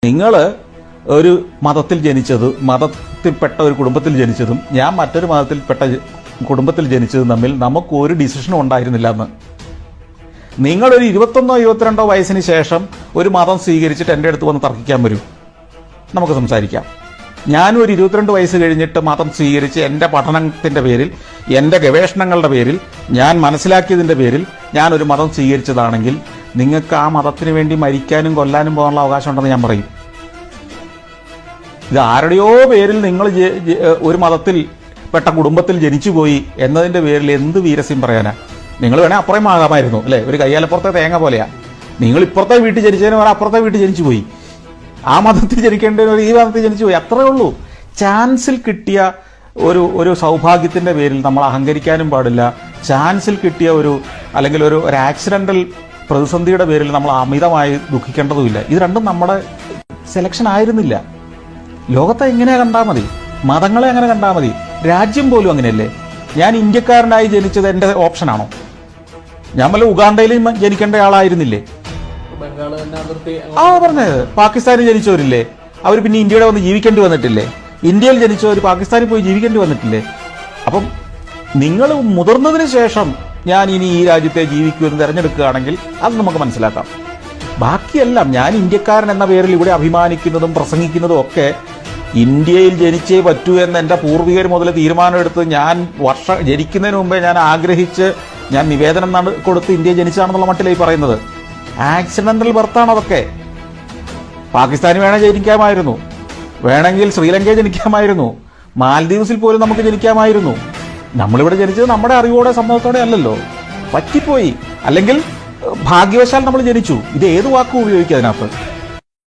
നിങ്ങൾ ഒരു മതത്തിൽ ജനിച്ചതും മതത്തിൽപ്പെട്ട ഒരു കുടുംബത്തിൽ ജനിച്ചതും ഞാൻ മറ്റൊരു മതത്തിൽപ്പെട്ട കുടുംബത്തിൽ ജനിച്ചതും തമ്മിൽ നമുക്ക് ഒരു ഡിസിഷനും ഉണ്ടായിരുന്നില്ല എന്ന്. നിങ്ങളൊരു 21 22 വയസ്സിന് ശേഷം ഒരു മതം സ്വീകരിച്ചിട്ട് എൻ്റെ അടുത്ത് വന്ന് തർക്കിക്കാൻ വരൂ, നമുക്ക് സംസാരിക്കാം. ഞാനും ഒരു 22 വയസ്സ് കഴിഞ്ഞിട്ട് മതം സ്വീകരിച്ച് എൻ്റെ പഠനത്തിൻ്റെ പേരിൽ, എൻ്റെ ഗവേഷണങ്ങളുടെ പേരിൽ, ഞാൻ മനസ്സിലാക്കിയതിൻ്റെ പേരിൽ ഞാനൊരു മതം സ്വീകരിച്ചതാണെങ്കിൽ നിങ്ങൾക്ക് ആ മതത്തിന് വേണ്ടി മരിക്കാനും കൊല്ലാനും പോകാനുള്ള അവകാശമുണ്ടെന്ന് ഞാൻ പറയും. ഇത് ആരുടെയോ പേരിൽ നിങ്ങൾ ഒരു മതത്തിൽ പെട്ട കുടുംബത്തിൽ ജനിച്ചുപോയി എന്നതിൻ്റെ പേരിൽ എന്ത് വീരസ്യം പറയാനാ? നിങ്ങൾ വേണേൽ അപ്പുറം ആകാമായിരുന്നു അല്ലേ? ഒരു കയ്യാലപ്പുറത്തെ തേങ്ങ പോലെയാ. നിങ്ങൾ ഇപ്പുറത്തെ വീട്ടിൽ ജനിച്ചതിന് വേറെ അപ്പുറത്തെ വീട്ടിൽ ജനിച്ചു പോയി. ആ മതത്തിൽ ജനിക്കേണ്ടവർ ഈ മതത്തിൽ ജനിച്ചു പോയി, അത്രേ ഉള്ളൂ. ചാൻസിൽ കിട്ടിയ ഒരു സൗഭാഗ്യത്തിന്റെ പേരിൽ നമ്മൾ അഹങ്കരിക്കാനും പാടില്ല. ചാൻസിൽ കിട്ടിയ അല്ലെങ്കിൽ ഒരു ആക്സിഡന്റൽ പ്രതിസന്ധിയുടെ പേരിൽ നമ്മൾ അമിതമായി ദുഃഖിക്കേണ്ടതുമില്ല. ഇത് രണ്ടും നമ്മുടെ സെലക്ഷൻ ആയിരുന്നില്ല. ലോകത്തെ എങ്ങനെയാ കണ്ടാൽ മതി, മതങ്ങളെ അങ്ങനെ കണ്ടാൽ മതി. രാജ്യം പോലും അങ്ങനെയല്ലേ? ഞാൻ ഇന്ത്യക്കാരനായി ജനിച്ചത് എൻ്റെ ഓപ്ഷനാണോ? ഞാൻ വല്ല ഉഗാണ്ടയിലും ജനിക്കേണ്ട ആളായിരുന്നില്ലേ? പറഞ്ഞത് പാകിസ്ഥാനിൽ ജനിച്ചവരില്ലേ, അവർ പിന്നെ ഇന്ത്യയുടെ വന്ന് ജീവിക്കേണ്ടി വന്നിട്ടില്ലേ? ഇന്ത്യയിൽ ജനിച്ചവർ പാകിസ്ഥാനിൽ പോയി ജീവിക്കേണ്ടി വന്നിട്ടില്ലേ? അപ്പം നിങ്ങൾ മുതിർന്നതിന് ശേഷം ഞാൻ ഇനി ഈ രാജ്യത്തെ ജീവിക്കുമെന്ന് തിരഞ്ഞെടുക്കുകയാണെങ്കിൽ അത് നമുക്ക് മനസ്സിലാക്കാം. ബാക്കിയെല്ലാം ഞാൻ ഇന്ത്യക്കാരൻ എന്ന പേരിൽ ഇവിടെ അഭിമാനിക്കുന്നതും പ്രസംഗിക്കുന്നതും ഒക്കെ ഇന്ത്യയിൽ ജനിച്ചേ പറ്റൂ എന്ന് എൻ്റെ പൂർവികർ മുതൽ തീരുമാനമെടുത്ത് ഞാൻ ജനിക്കുന്നതിന് മുമ്പേ ഞാൻ ആഗ്രഹിച്ച് ഞാൻ നിവേദനം കൊടുത്ത് ഇന്ത്യയിൽ ജനിച്ചതാണെന്നുള്ള മട്ടിലായി പറയുന്നത്. ആക്സിഡന്റൽ ബർത്താണ് അതൊക്കെ. പാകിസ്ഥാനിൽ വേണേൽ ജനിക്കാമായിരുന്നു, വേണമെങ്കിൽ ശ്രീലങ്കയിൽ ജനിക്കാമായിരുന്നു, മാൽദീവ്സിൽ പോലും നമുക്ക് ജനിക്കാമായിരുന്നു. നമ്മളിവിടെ ജനിച്ചത് നമ്മുടെ അറിവോടെ സമ്മതത്തോടെ അല്ലല്ലോ, പറ്റിപ്പോയി. അല്ലെങ്കിൽ ഭാഗ്യവശാൽ നമ്മൾ ജനിച്ചു. ഇത് ഏത് വാക്കും ഉപയോഗിക്കുക അതിനകത്ത്?